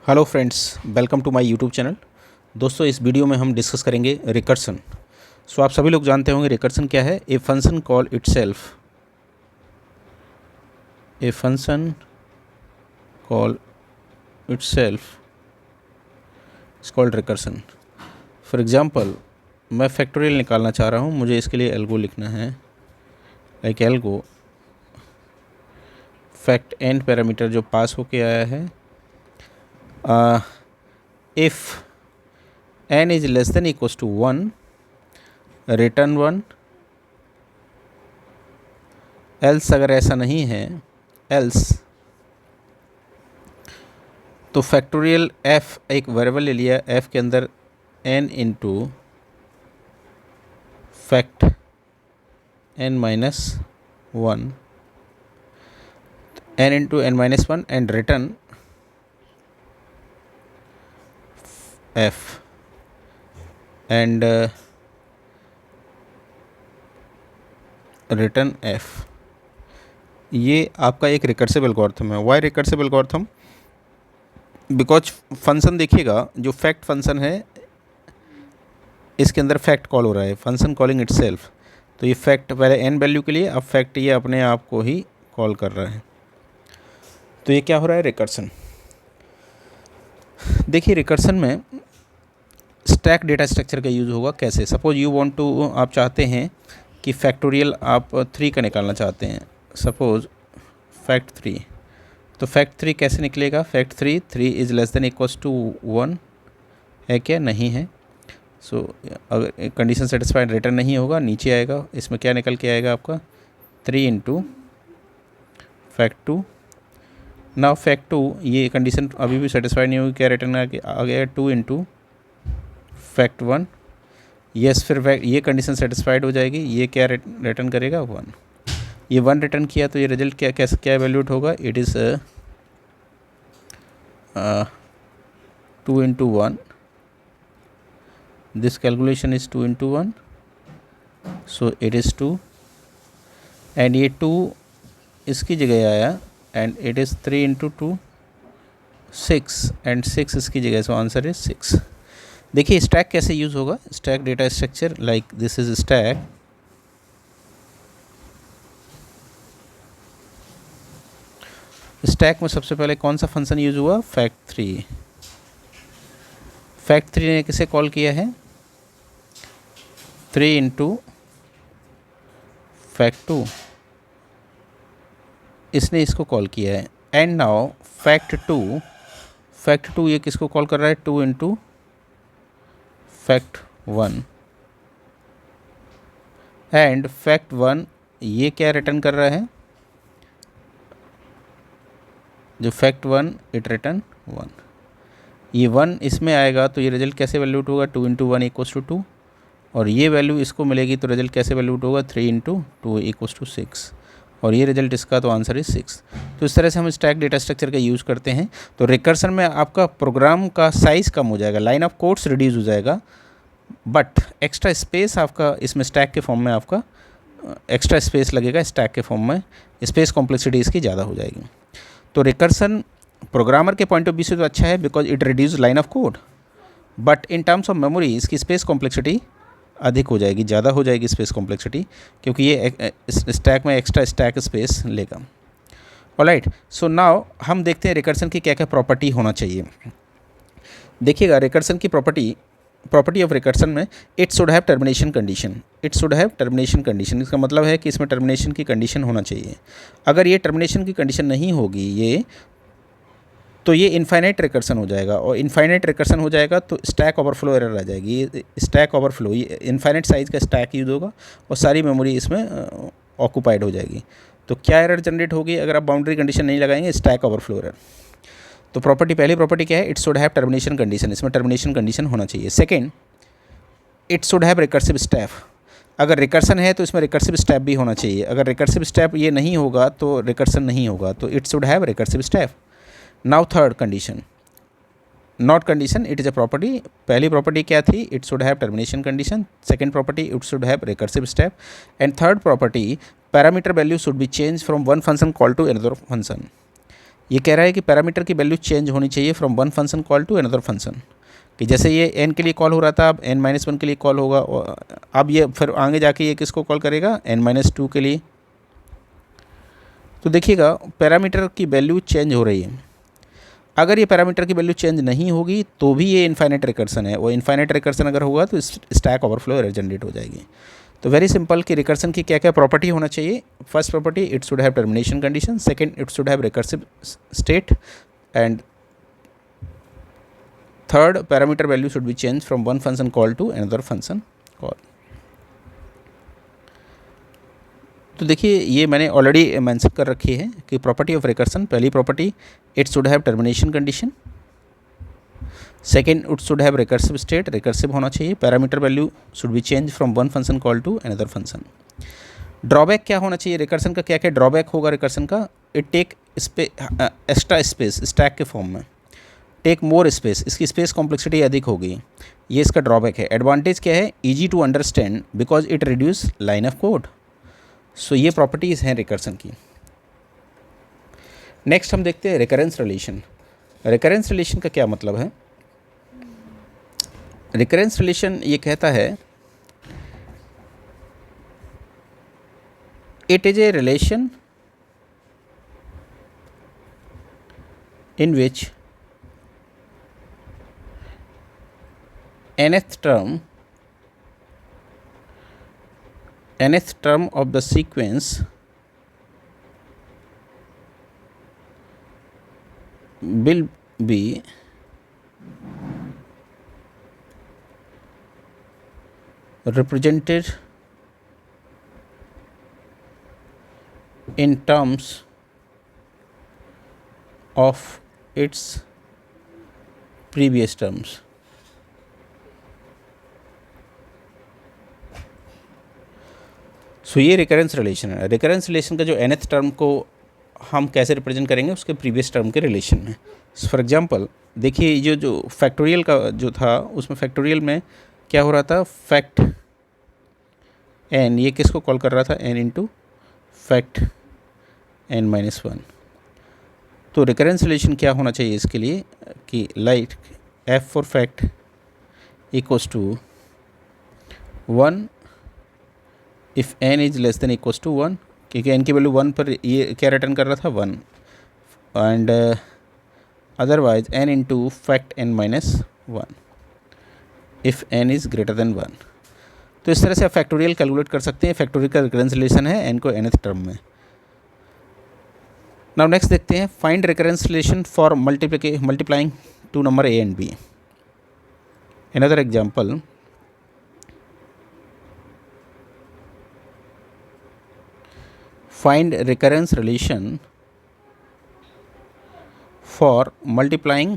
Hello friends, welcome to my YouTube channel. दोस्तों, इस video में हम डिस्कस करेंगे रिकर्सन। आप सभी लोग जानते होंगे रिकर्सन क्या है। A function call itself is called recursion. For example, मैं फैक्टोरियल निकालना चाह रहा हूँ। मुझे इसके लिए एल्गो लिखना है, like algo fact and parameter जो पास होके आया है। If n is less than equals to 1, return 1, else अगर ऐसा नहीं है, else तो फैक्टोरियल f एक वेरिएबल ले लिया, f के अंदर n into fact n minus 1, n into n minus 1 and return f and return f। ये आपका एक रिकर्सिव एल्गोरिथम है। Why recursive algorithm? Because function देखिएगा, जो फैक्ट फंक्शन है इसके अंदर फैक्ट कॉल हो रहा है, फंक्शन कॉलिंग इटसेल्फ। तो ये फैक्ट पहले n वैल्यू के लिए, अब फैक्ट ये अपने आप को ही कॉल कर रहा है। तो ये क्या हो रहा है? रिकर्सन। देखिए, रिकर्सन में स्टैक डेटा स्ट्रक्चर का यूज़ होगा। कैसे? सपोज यू वांट टू, आप चाहते हैं कि फैक्टोरियल आप 3 का निकालना चाहते हैं। सपोज फैक्ट 3, तो फैक्ट 3 कैसे निकलेगा? Fact 3 is less than equals to 1 है क्या? नहीं है। सो अगर कंडीशन सेटिस्फाइड, रिटर्न नहीं होगा, नीचे आएगा। इसमें क्या निकल के आएगा आपका? 3 इंटू फैक्ट 2। नाउ फैक्ट 2, ये कंडीशन अभी भी सेटिस्फाइड नहीं होगी, क्या रिटर्न आ गया? 2 इंटू फैक्ट 1। यस, फिर ये कंडीशन सेटिस्फाइड हो जाएगी। ये क्या रिटर्न करेगा? 1। ये 1 रिटर्न किया तो ये रिजल्ट क्या वैल्यूट होगा? It is 2 into 1। This calculation is 2 into 1, so it is 2। And ये 2 इसकी जगह आया and it is 3 into 2, 6 and 6 इसकी जगह, सो आंसर इज़ 6। देखिए स्टैक कैसे यूज़ होगा। Stack data structure, like this is stack. Stack में सबसे पहले कौन सा फंक्शन यूज़ हुआ? फैक्ट 3। फैक्ट 3 ने किसे कॉल किया है? 3 इंटू फैक्ट 2, इसने इसको कॉल किया है। एंड नाउ फैक्ट 2 ये किसको कॉल कर रहा है? 2 इंटू फैक्ट 1। एंड फैक्ट 1 ये क्या रिटर्न कर रहा है? जो फैक्ट 1, इट रिटर्न 1। ये 1 इसमें आएगा तो ये रिजल्ट कैसे वैल्यूट होगा? 2 इंटू 1 इक्वल्स टू 2। और ये वैल्यू इसको मिलेगी तो रिजल्ट कैसे वैल्यूट होगा? 3 इंटू 2 इक्वल्स टू 6। और ये रिजल्ट इसका, तो आंसर इज 6। तो इस तरह से हम स्टैक डेटा स्ट्रक्चर का यूज़ करते हैं। तो रिकर्सन में आपका प्रोग्राम का साइज़ कम हो जाएगा, लाइन ऑफ कोड्स रिड्यूस हो जाएगा, बट एक्स्ट्रा स्पेस आपका इसमें स्टैक के फॉर्म में आपका एक्स्ट्रा स्पेस लगेगा। स्टैक के फॉर्म में स्पेस कॉम्प्लेक्सिटी इसकी ज़्यादा हो जाएगी। तो रिकर्सन प्रोग्रामर के पॉइंट ऑफ व्यू से तो अच्छा है, because it reduce line of code, but in terms of memory इसकी स्पेस कॉम्प्लेक्सिटी अधिक हो जाएगी, ज़्यादा हो जाएगी स्पेस कॉम्प्लेक्सिटी, क्योंकि ये स्टैक में एक्स्ट्रा स्टैक स्पेस लेगा। ऑलराइट, सो नाउ हम देखते हैं रिकर्सन की क्या क्या प्रॉपर्टी होना चाहिए। देखिएगा, रिकर्सन की प्रॉपर्टी ऑफ रिकर्सन में it should have termination condition. इसका मतलब है कि इसमें टर्मिनेशन की कंडीशन होना चाहिए। अगर ये टर्मिनेशन की कंडीशन नहीं होगी तो ये इनफाइनाइट रिकर्सन हो जाएगा, और इनफाइनाइट रिकर्सन हो जाएगा तो स्टैक ओवरफ्लो एरर आ जाएगी। ये स्टैक ओवरफ्लो, ये इनफाइनाइट साइज़ का स्टैक यूज होगा और सारी मेमोरी इसमें ऑक्यूपाइड हो जाएगी। तो क्या एरर जनरेट होगी अगर आप बाउंड्री कंडीशन नहीं लगाएंगे? Stack overflow error. तो पहली प्रॉपर्टी क्या है? It should have termination condition. इसमें टर्मिनेशन कंडीशन होना चाहिए। Second, it should have recursive step. अगर रिकर्सन है तो इसमें रिकर्सिव स्टेप भी होना चाहिए। अगर रिकर्सिव स्टेप ये नहीं होगा तो रिकर्सन नहीं होगा। तो it should have recursive step. Now third condition, not condition, it is a property. पहली प्रॉपर्टी क्या थी? It should have termination condition. Second property, it should have recursive step. And third property, parameter value should be change from one function call to another function. ये कह रहा है कि parameter की value change होनी चाहिए from one function call to another function, कि जैसे ये n के लिए कॉल हो रहा था अब n-1 के लिए कॉल होगा, अब ये फिर आगे जाके ये किसको कॉल करेगा, n-2 के लिए। तो देखिएगा पैरामीटर की वैल्यू चेंज हो रही है। अगर ये पैरामीटर की वैल्यू चेंज नहीं होगी तो भी ये इनफाइनाइट रिकर्सन है, वो इनफाइनाइट रिकर्सन अगर होगा तो स्टैक ओवरफ्लो एरर जनरेट हो जाएगी। तो वेरी सिंपल कि रिकर्सन की क्या क्या प्रॉपर्टी होना चाहिए। First property, it should have termination condition. Second, it should have recursive state. And third, parameter value should be change from one function call to another function call. तो देखिए ये मैंने ऑलरेडी मेंशन कर रखी है कि प्रॉपर्टी ऑफ रिकर्सन, पहली property it should have termination condition. Second, it should have recursive state, recursive होना चाहिए। Parameter value should be change from one function call to another function. Drawback क्या होना चाहिए रिकर्सन का, क्या क्या ड्रॉबैक होगा रिकर्सन का, it take extra space stack के फॉर्म में, टेक मोर स्पेस, इसकी स्पेस कॉम्प्लेक्सिटी अधिक होगी, ये इसका ड्रॉबैक है। एडवांटेज क्या है, easy to understand because it reduce line of code. So ये प्रॉपर्टीज़ हैं रिकर्सन की। नेक्स्ट हम देखते हैं रिकरेंस रिलेशन। रिकरेंस रिलेशन का क्या मतलब है। रिकरेंस रिलेशन ये कहता है it is a relation in which nth term of the sequence will be represented in terms of its previous terms। सो ये रिकरेंस रिलेशन है। रिकरेंस रिलेशन का जो nth टर्म को हम कैसे रिप्रेजेंट करेंगे, उसके प्रीवियस टर्म के रिलेशन में। फॉर एग्जांपल देखिए ये जो फैक्टोरियल का जो था उसमें फैक्टोरियल में क्या हो रहा था, फैक्ट n, ये किसको कॉल कर रहा था, n इंटू फैक्ट n-1। तो रिकरेंस रिलेशन क्या होना चाहिए इसके लिए कि like f for fact equals to 1 if n is less than equals to 1, क्योंकि n की वैल्यू 1 पर ये क्या रिटर्न कर रहा था, 1। And otherwise n into fact n-1 if n is greater then 1। तो इस तरह से आप फैक्टोरियल कैलकुलेट कर सकते हैं। फैक्टोरियल का रिकरेंस रिलेशन है n को nth टर्म में। नाउ नेक्स्ट देखते हैं find recurrence relation for multiplying to number a and b। Another example, find recurrence relation for multiplying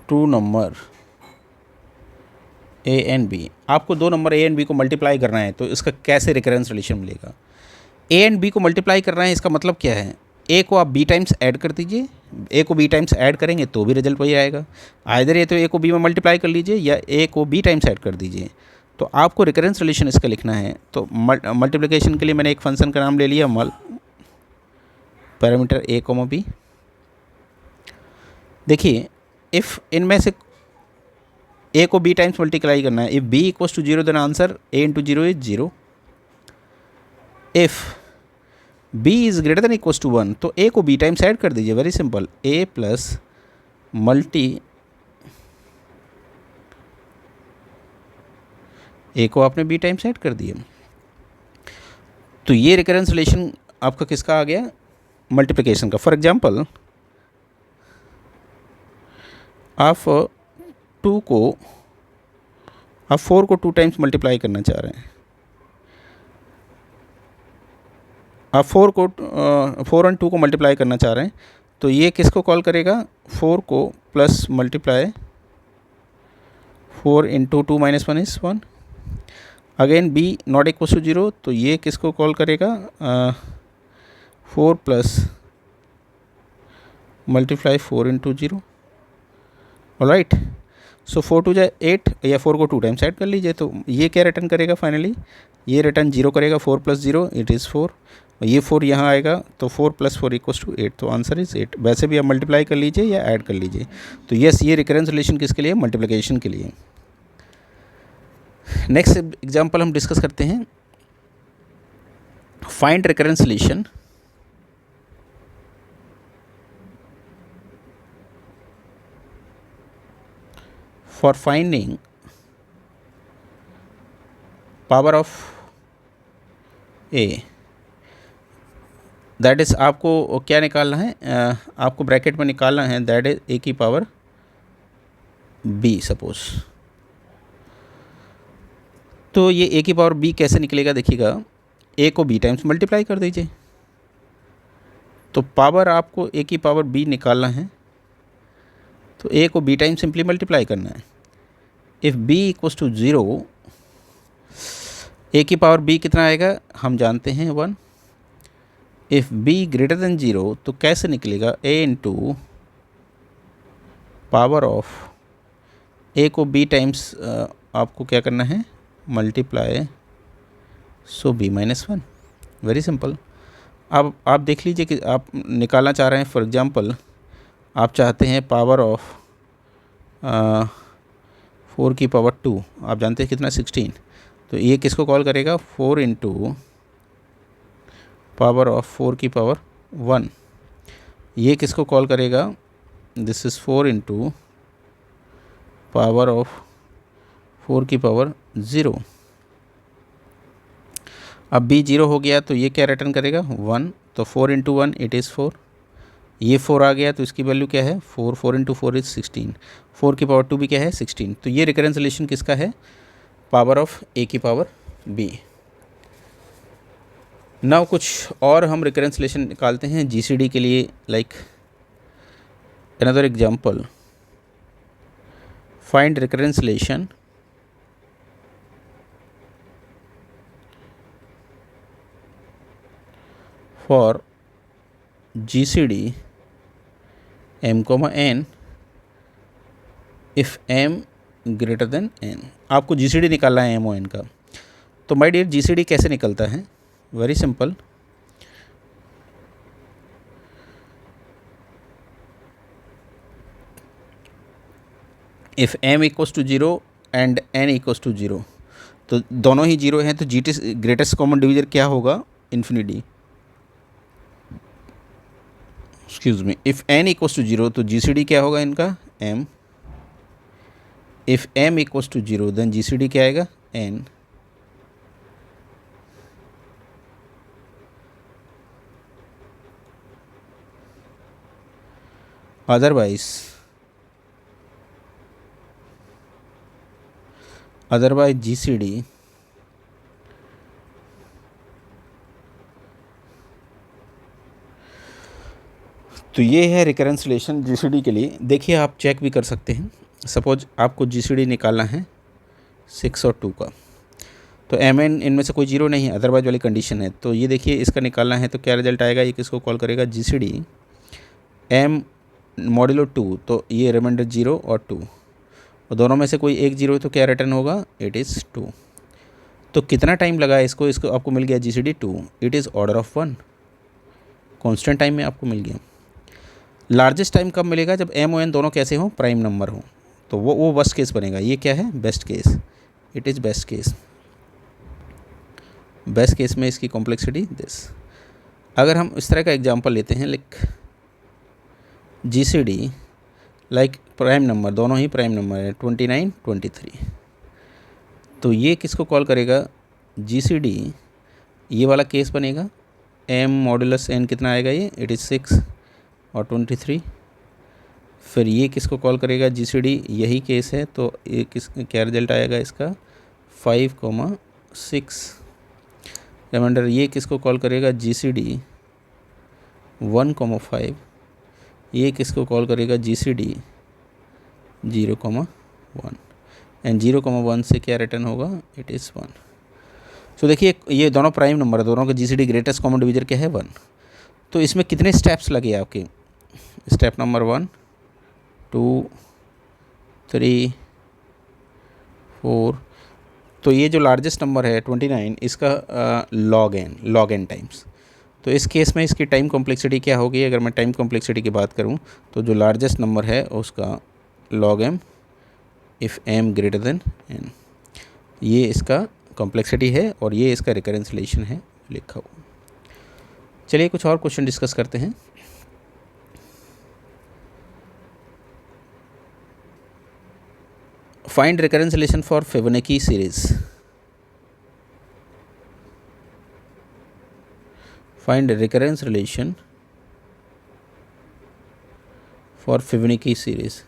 two number a and b। आपको दो नंबर a एंड b को multiply करना है तो इसका कैसे रिकरेंस रिलेशन मिलेगा। a एंड b को मल्टीप्लाई करना है, इसका मतलब क्या है, a को आप b टाइम्स ऐड कर दीजिए, a को b टाइम्स ऐड करेंगे तो भी रिजल्ट वही आएगा। आइदर ये तो a को b में मल्टीप्लाई कर लीजिए या a को b टाइम्स ऐड कर दीजिए। तो आपको रिकरेंस रिलेशन इसका लिखना है। तो मल्टीप्लिकेशन के लिए मैंने एक फंक्शन का नाम ले लिया मल, पैरामीटर a, b। देखिए इफ़ इनमें से a को b टाइम्स मल्टीप्लाई करना है, if b equals to 0 then answer a into 0 is 0। If b is greater than equals to 1 तो a को b टाइम्स ऐड कर दीजिए, very simple, a plus multi a को आपने b टाइम्स ऐड कर दिया। तो ये रिकरेंस रिलेशन आपका किसका आ गया, मल्टीप्लिकेशन का। फॉर एग्जांपल आप 4 को 2 टाइम्स मल्टीप्लाई करना चाह रहे हैं, आप 4 और 2 को मल्टीप्लाई करना चाह रहे हैं तो ये किसको कॉल करेगा, 4 को plus multiply 4 into 2 minus 1 is 1। Again b not equal to 0 तो ये किसको कॉल करेगा, 4 plus multiply 4 into 0। Alright, so 4 टू जाए 8 या 4 को 2 टाइम्स ऐड कर लीजिए, तो ये क्या रिटर्न करेगा फाइनली, ये रिटर्न 0 करेगा, 4 + 0 इट इज़ 4, ये 4 यहाँ आएगा तो 4 + 4 = 8, तो आंसर इज़ 8। वैसे भी आप मल्टीप्लाई कर लीजिए या ऐड कर लीजिए। तो यस, ये रिकरेंस रिलेशन किसके लिए, मल्टीप्लिकेशन के लिए। नेक्स्ट एग्जाम्पल हम डिस्कस करते हैं, find recurrence relation for finding power of a, that is आपको क्या निकालना है, आपको ब्रैकेट में निकालना है दैट इज a की पावर b सपोज। तो ये a की पावर b कैसे निकलेगा, देखिएगा a को b टाइम्स मल्टीप्लाई कर दीजिए, तो पावर आपको a की पावर b निकालना है, तो a को b टाइम सिंपली मल्टीप्लाई करना है। इफ़ b = 0, a की पावर b कितना आएगा हम जानते हैं 1। इफ़ b > 0 तो कैसे निकलेगा, a × पावर ऑफ a को b टाइम्स आपको क्या करना है मल्टीप्लाई, सो b - 1, वेरी सिंपल। अब आप देख लीजिए कि आप निकालना चाह रहे हैं, फॉर एग्जांपल आप चाहते हैं पावर ऑफ 4 की पावर 2, आप जानते हैं कितना 16, तो ये किसको कॉल करेगा 4 × पावर ऑफ 4 की पावर 1, ये किसको कॉल करेगा, दिस इज़ 4 × पावर ऑफ 4 की पावर 0। अब b 0 हो गया तो ये क्या रिटर्न करेगा 1, तो 4 × 1 इट इज़ 4, ये 4 आ गया तो इसकी वैल्यू क्या है 4, 4 × 4 इज़ 16, 4 की पावर 2 भी क्या है 16। तो ये रिकरेंस रिलेशन किसका है, पावर ऑफ a की पावर b। नाउ कुछ और हम रिकरेंस रिलेशन निकालते हैं GCD के लिए, like another example, find recurrence relation for GCD m, n if m > n। आपको GCD निकालना है m और n का। तो माय डियर GCD कैसे निकलता है, very simple, if m = 0 and n = 0, तो दोनों ही 0 हैं, तो ग्रेटेस्ट कॉमन डिवीजर क्या होगा infinity, excuse me, if n = 0 तो GCD क्या होगा इनका m, इफ़ m = 0 देन GCD क्या आएगा n। अदरवाइज GCD तो ये है रिकरेंस रिलेशन GCD के लिए। देखिए आप चेक भी कर सकते हैं, सपोज आपको GCD निकालना है 6 और 2 का, तो mn इनमें से कोई 0 नहीं है, अदरवाइज वाली कंडीशन है, तो ये देखिए इसका निकालना है तो क्या रिजल्ट आएगा, ये किसको कॉल करेगा GCD m मॉड्यूलो 2, तो ये रिमाइंडर 0 और 2, और दोनों में से कोई एक 0 है तो क्या रिटर्न होगा, इट इज़ 2। तो कितना टाइम लगा इसको आपको मिल गया GCD 2, it is order of 1, constant time में आपको मिल गया। लार्जेस्ट टाइम कब मिलेगा, जब m और n दोनों कैसे हों, प्राइम नंबर हो, तो वो वर्स्ट केस बनेगा। ये क्या है, best case, it is best case. Best case में इसकी कॉम्प्लेक्सिटी दिस। अगर हम इस तरह का एग्जांपल लेते हैं, like GCD like prime number, दोनों ही प्राइम नंबर है 29, 23, तो ये किसको कॉल करेगा GCD, ये वाला केस बनेगा m मॉड्यूलस n कितना आएगा, ये इट इज़ 6 और 23। फिर ये किसको कॉल करेगा GCD, यही केस है, तो ये क्या रिजल्ट आएगा इसका 5,6। रिमाइंडर ये किसको कॉल करेगा GCD 1,5, ये किसको कॉल करेगा GCD 0,1, एंड 0,1 से क्या रिटर्न होगा, इट इज़ 1। सो देखिए ये दोनों प्राइम नंबर है, दोनों का GCD ग्रेटेस्ट कॉमन डिवीजर क्या है 1। तो इसमें कितने स्टेप्स लगे आपके, स्टेप नंबर 1, 2, 3, 4, तो ये जो लार्जेस्ट नंबर है 29, इसका log n टाइम्स। तो इस केस में इसकी टाइम कॉम्प्लेक्सिटी क्या होगी? अगर मैं टाइम कॉम्प्लेक्सिटी की बात करूं तो जो लार्जेस्ट नंबर है उसका log m इफ़ m ग्रेटर देन n, ये इसका कॉम्प्लेक्सिटी है और ये इसका रिकरेंस रिलेशन है लिखा हुआ। चलिए कुछ और क्वेश्चन डिस्कस करते हैं। Find recurrence relation for Fibonacci series. Find recurrence relation for Fibonacci series.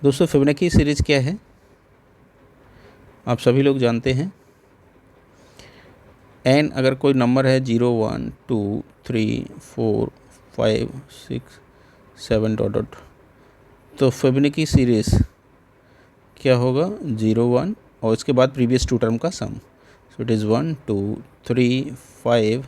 दोस्तों फिबोनाची सीरीज क्या है आप सभी लोग जानते हैं। n अगर कोई नंबर है 0 1 2 3 4 5 6 7 डॉट डॉट, तो फिबोनाची सीरीज क्या होगा? 0 1 और इसके बाद प्रीवियस टू टर्म का sum. So it is 1 2 3 5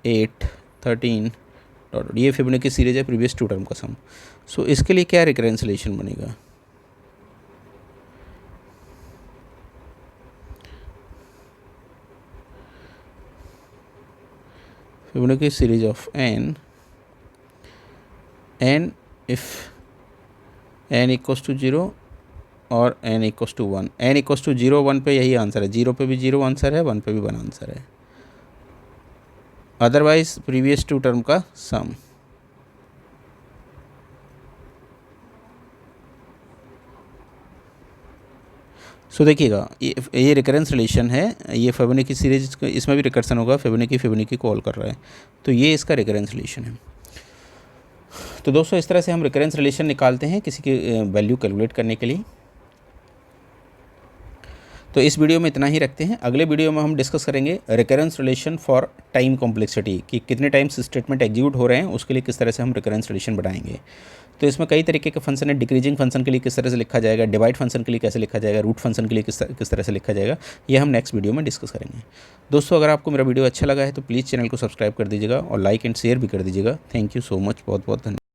8 13 dot. ये फिबोनाची सीरीज है, प्रीवियस टू टर्म का सम। सो इसके लिए क्या रिकरेंस रिलेशन बनेगा? Fibonacci series of n if n equals to 0 और n equals to 1। n equals to 0 1 पे यही आंसर है, 0 पे भी 0 आंसर है, 1 पे भी 1 आंसर है। अदरवाइज प्रीवियस टू टर्म का सम। सो देखिएगा ये रिकरेंस रिलेशन है, ये फिबोनाची सीरीज, इसमें भी रिकर्सन होगा, फिबोनाची कॉल कर रहा है, तो ये इसका रिकरेंस रिलेशन है। तो दोस्तों इस तरह से हम रिकरेंस रिलेशन निकालते हैं किसी की वैल्यू कैलकुलेट करने के लिए। तो इस वीडियो में इतना ही रखते हैं। अगले वीडियो में हम डिस्कस करेंगे recurrence relation for time complexity, कि कितने टाइम्स स्टेटमेंट एग्जीक्यूट हो रहे हैं, उसके लिए किस तरह से हम रिकरेंस रिलेशन बनाएंगे। तो इसमें कई तरीके के फंक्शन है। डिक्रीजिंग फंक्शन के लिए किस तरह से लिखा जाएगा, डिवाइड फंक्शन के लिए कैसे लिखा जाएगा, रूट फंक्शन के लिए किस तरह से लिखा जाएगा, ये हम नेक्स्ट वीडियो में डिस्कस करेंगे। दोस्तों अगर आपको मेरा वीडियो अच्छा लगा है तो प्लीज़ चैनल को सब्सक्राइब कर दीजिएगा और लाइक एंड शेयर भी कर दीजिएगा। थैंक यू सो मच, बहुत बहुत धन्यवाद।